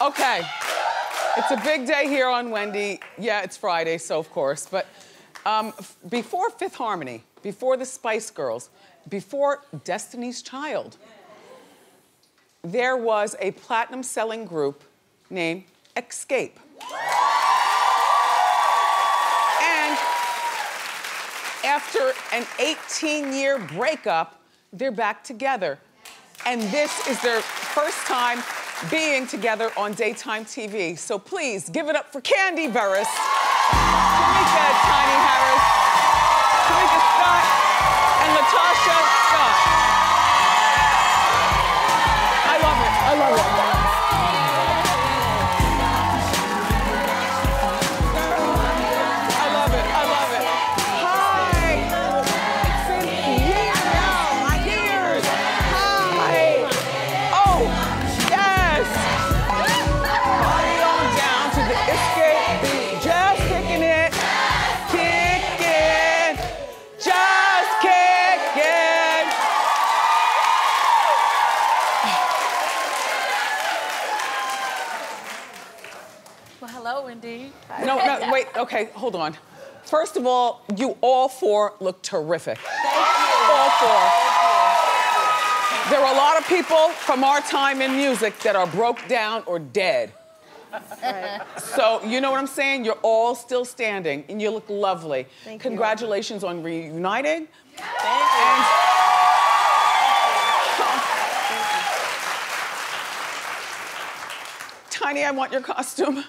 Okay. It's a big day here on Wendy. Yeah, it's Friday, so of course. But before Fifth Harmony, before the Spice Girls, before Destiny's Child, there was a platinum-selling group named Xscape. And after an 18-year breakup, they're back together. And this is their first time being together on daytime TV. So please, give it up for Candy Burris, Tamika Tiny Harris, Tamika Scott, and Latasha Scott. I love it. I love it. I love it. I love it. Hi. It's been years. Years. Hi. Oh, yes. Party on down to the Xscape beat. Just kicking it. Kicking. Just kicking. Well, hello, Wendy. No, wait, okay, hold on. First of all, you all four look terrific. Thank you. All four. There are a lot of people from our time in music that are broke down or dead. Right. So, you know what I'm saying? You're all still standing, and you look lovely. Thank you. Congratulations on reuniting. Thank you. Tiny, I want your costume.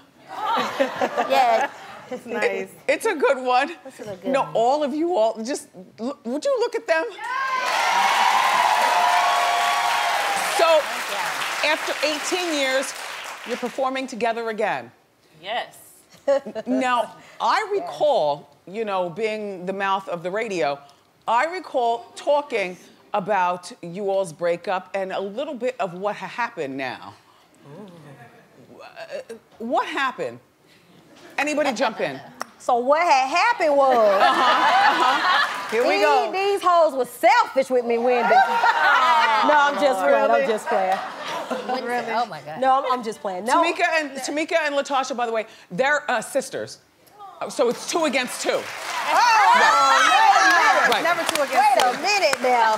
Yeah, it's nice. It's a good one. This is a good No, one. all of you all, just, would you look at them? So, after 18 years, you're performing together again. Yes. Now, I recall, you know, being the mouth of the radio, I recall talking about you all's breakup and a little bit of what happened now. What happened? Anybody jump in? So what had happened was, Here we go. these hoes were selfish with me, Wendy. No, I'm just playing. I'm just playing. Really? Oh my God. No, I'm just playing. No. Tamika and Latasha, by the way, they're sisters. So it's 2 against 2. Oh, Right. Never two against wait two. a minute now.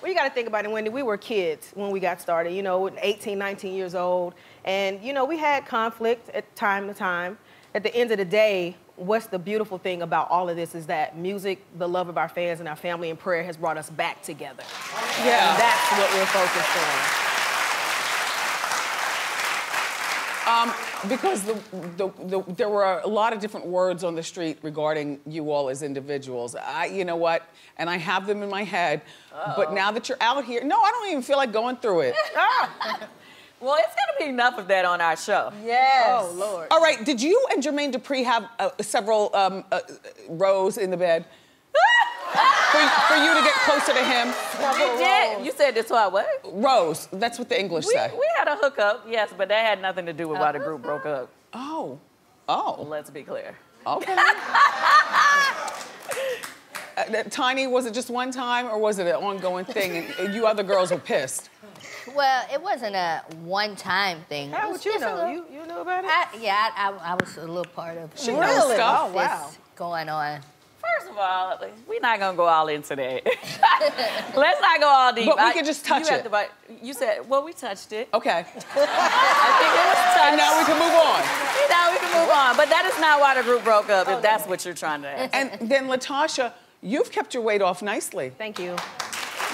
Well, you got to think about it, Wendy. We were kids when we got started, you know, 18, 19 years old. And, you know, we had conflict at time to time. At the end of the day, what's the beautiful thing about all of this is that music, the love of our fans and our family and prayer has brought us back together. Yeah. And that's what we're focused on. Because there were a lot of different words on the street regarding you all as individuals. You know what? And I have them in my head. But now that you're out here, no, I don't even feel like going through it. Well, it's gonna be enough of that on our show. Yes. Oh, Lord. All right, did you and Jermaine Dupri have several rows in the bed? for you to get closer to him? We did. You said this what? Rows, that's what the English say. We had a hookup, yes, but that had nothing to do with why the group broke up. Oh, Let's be clear. okay. Tiny, was it just one time or was it an ongoing thing and you other girls were pissed? Well, it wasn't a one-time thing. How It would was you just a know? little- You knew about it? I was a little part of She knows stuff. Oh, wow. this going on. First of all, we're not gonna go all into that. Let's not go all deep. But we can just touch it. You said, well, we touched it. Okay. I think it was touched. And now we can move on. Now we can move on. But that is not why the group broke up, if that's what you're trying to ask. And then Latasha, you've kept your weight off nicely. Thank you.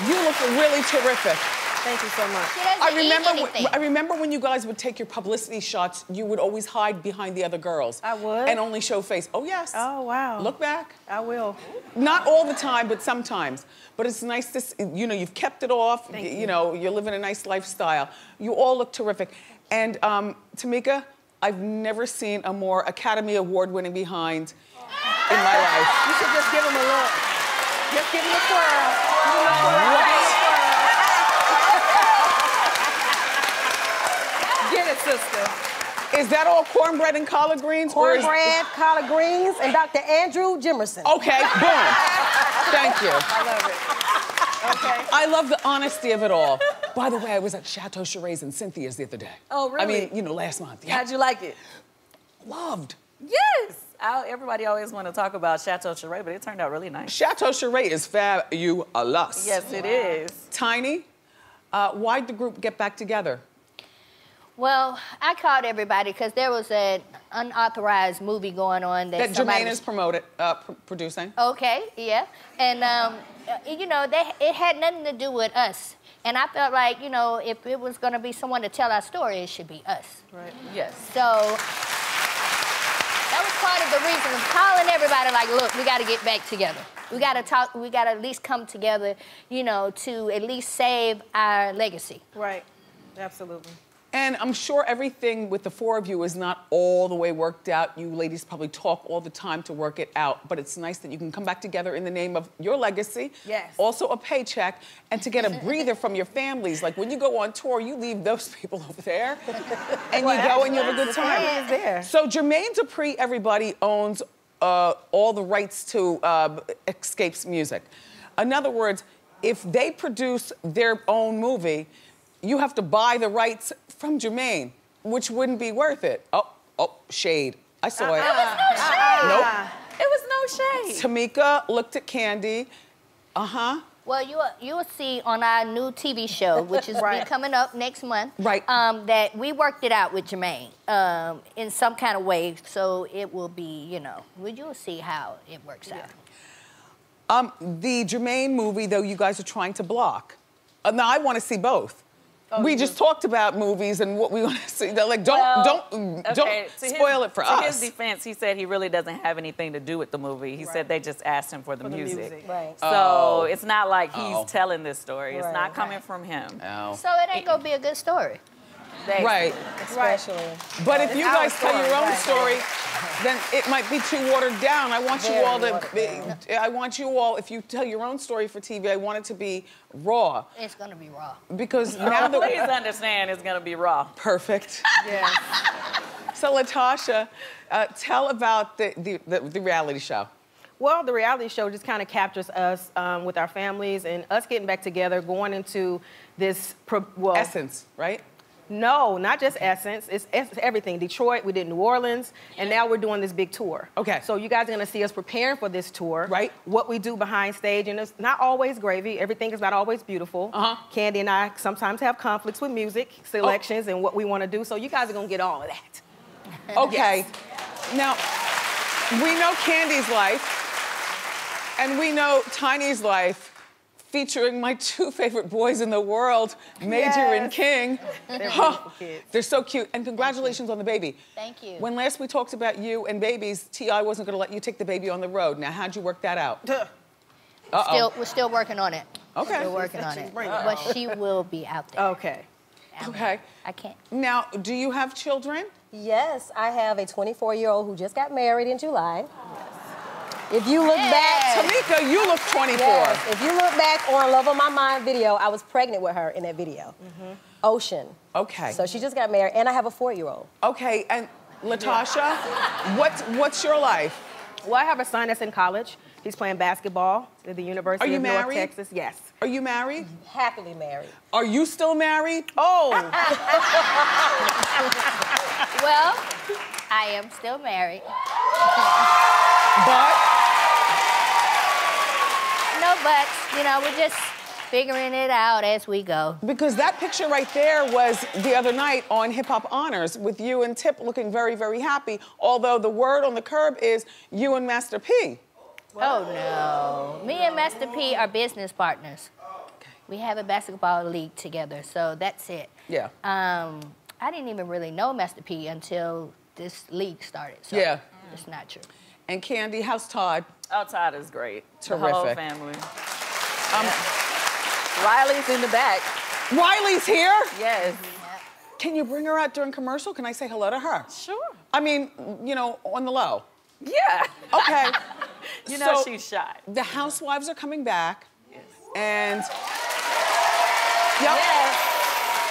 You look really terrific. Thank you so much. She doesn't eat anything. I remember when you guys would take your publicity shots, you would always hide behind the other girls. I would? And only show face. Oh, yes. Oh, wow. Look back. I will. Not all the time, but sometimes. But it's nice to see, you know, you've kept it off. Thank You you. know, you're living a nice lifestyle. You all look terrific. And Tamika, I've never seen a more Academy Award-winning behind in my life. You should just give him a look. Just give him a twirl. Give him a twirl. What? Get it, sister. Is that all cornbread and collard greens? Cornbread, collard greens, and Dr. Andrew Jimerson. Okay, boom. Thank you. I love it. Okay. I love the honesty of it all. By the way, I was at Chateau Charest and Cynthia's the other day. Oh, really? I mean, you know, last month. Yeah. How'd you like it? Loved. Yes. Everybody always want to talk about Chateau Charest, but it turned out really nice. Chateau Charest is fabulous. Yes, it is. Tiny, why'd the group get back together? Well, I called everybody because there was an unauthorized movie going on That Jermaine is producing. Okay, yeah. And, you know, it had nothing to do with us. And I felt like, you know, if it was going to be someone to tell our story, it should be us. Right. Yes. So that was part of the reason of calling everybody like, look, we got to get back together. We got to talk, we got to at least come together, you know, to at least save our legacy. Right, absolutely. And I'm sure everything with the four of you is not all the way worked out. You ladies probably talk all the time to work it out, but it's nice that you can come back together in the name of your legacy. Yes. Also a paycheck, and to get a breather from your families. Like when you go on tour, you leave those people over there, and you go and you have a good time. There. So Jermaine Dupri, everybody, owns all the rights to Xscape's music. In other words, if they produce their own movie, you have to buy the rights from Jermaine, which wouldn't be worth it. Oh, shade. I saw it. It was no shade. Nope. It was no shade. Tamika looked at Candy. Uh-huh. Well, you will see on our new TV show, which is be coming up next month, that we worked it out with Jermaine in some kind of way, so it will be, you know, you'll see how it works out. The Jermaine movie, though, you guys are trying to block. Now, I want to see both. Oh, we just talked about movies and what we want to see. They're like, don't spoil it for us. To his defense, he said he really doesn't have anything to do with the movie. He said they just asked him for the music. Right. So it's not like he's telling this story. It's not coming from him. So it ain't gonna be a good story. Right. Especially. But if you guys tell your own story, then it might be too watered down. I want you all to, if you tell your own story for TV, I want it to be raw. It's gonna be raw. Because now that please understand it's gonna be raw. Perfect. Yes. So Latasha, tell about the reality show. Well, the reality show just kind of captures us with our families and us getting back together, going into this, Essence, right? No, not just Essence. It's everything. Detroit, we did New Orleans, and now we're doing this big tour. Okay. So you guys are going to see us preparing for this tour. Right. What we do behind stage, and it's not always gravy. Everything is not always beautiful. Candy and I sometimes have conflicts with music selections and what we want to do, so you guys are going to get all of that. Okay. Now, we know Candy's life, and we know Tiny's life, featuring my two favorite boys in the world, Major and King. They're beautiful kids. They're so cute. And congratulations on the baby. Thank you. When last we talked about you and babies, T.I. wasn't going to let you take the baby on the road. Now, how'd you work that out? We're still working on it. Okay. Still working on it. But she will be out there. Okay. Okay. I can't. Now, do you have children? Yes, I have a 24-year-old who just got married in July. If you look back... Tamika, you look 24. Yes, if you look back on Love on My Mind video, I was pregnant with her in that video. Ocean. Okay. So she just got married, and I have a 4-year-old. Okay, and Latasha, what's your life? Well, I have a son that's in college. He's playing basketball at the University of North Texas. Yes. Are you married? Happily married. Are you still married? Oh. Well, I am still married. But? No buts. You know, we're just figuring it out as we go. Because that picture right there was the other night on Hip Hop Honors with you and Tip looking very, very happy. Although the word on the curb is you and Master P. Oh, no. Me and Master P are business partners. Okay. We have a basketball league together, so that's it. Yeah. I didn't even really know Master P until this league started. So yeah. It's not true. And Candy, how's Todd? Oh, Todd is great. Terrific. The whole family. Riley's in the back. Riley's here? Yes. Can you bring her out during commercial? Can I say hello to her? Sure. I mean, you know, on the low. Yeah. Okay. You know So, she's shy. The housewives are coming back. Yes. And...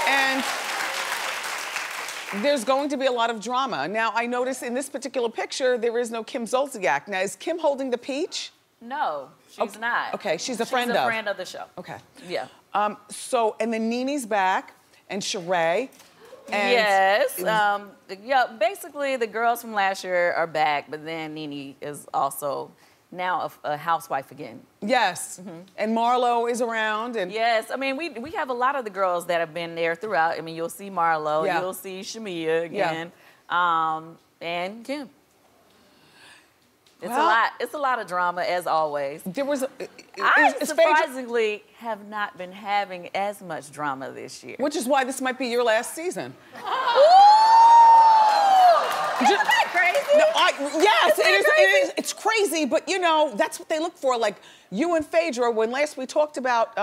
And there's going to be a lot of drama. Now, I notice in this particular picture, there is no Kim Zolciak. Now, is Kim holding the peach? No, she's not. Okay, she's a friend of. She's a friend of the show. Okay. Yeah. So, and then Nene's back, and Sheree. And yes. Yeah, basically the girls from last year are back, but then Nene is also now a housewife again. Yes. And Marlo is around. And yes, I mean, we have a lot of the girls that have been there throughout. I mean, you'll see Marlo, you'll see Shamia again, and Kim. It's a lot of drama, as always. There was I surprisingly have not been having as much drama this year. Which is why this might be your last season. Isn't that crazy? No, yes, it is. It's crazy, but you know, that's what they look for. Like you and Phaedra, when last we talked about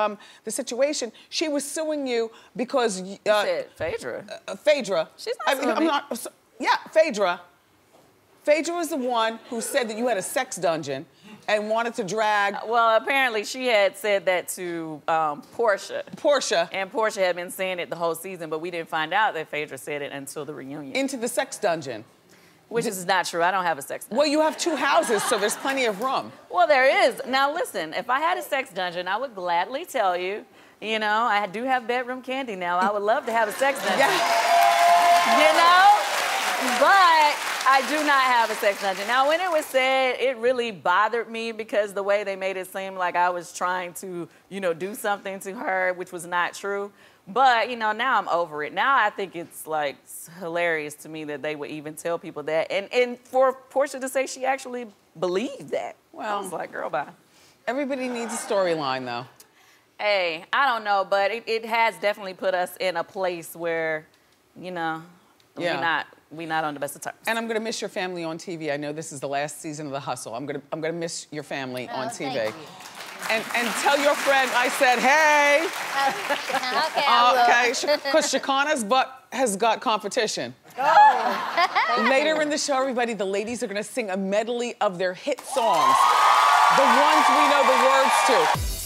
the situation, she was suing you because... you said Phaedra? Phaedra. She's not suing me. Yeah, Phaedra. Phaedra was the one who said that you had a sex dungeon and wanted to drag... Well, apparently she had said that to Portia. Portia. And Portia had been saying it the whole season, but we didn't find out that Phaedra said it until the reunion. Into the sex dungeon. Which is not true. I don't have a sex dungeon. Well, you have 2 houses, so there's plenty of room. Well, there is. Now, listen, if I had a sex dungeon, I would gladly tell you, you know, I do have bedroom candy now. I would love to have a sex dungeon. Yeah. You know? But I do not have a sex dungeon. Now, when it was said, it really bothered me because the way they made it seem like I was trying to, you know, do something to her, which was not true. But, you know, now I'm over it. Now I think it's, like, hilarious to me that they would even tell people that. And for Portia to say she actually believed that. Well, I was like, girl, bye. Everybody needs a storyline, though. Hey, I don't know, but it has definitely put us in a place where, you know, we're not on the best of terms. And I'm gonna miss your family on TV. I know this is the last season of The Hustle. I'm gonna miss your family on TV. Thank you. And tell your friend I said, hey. Okay, because Shekinah's butt has got competition. Oh. Later in the show, everybody, the ladies are gonna sing a medley of their hit songs. The ones we know the words to.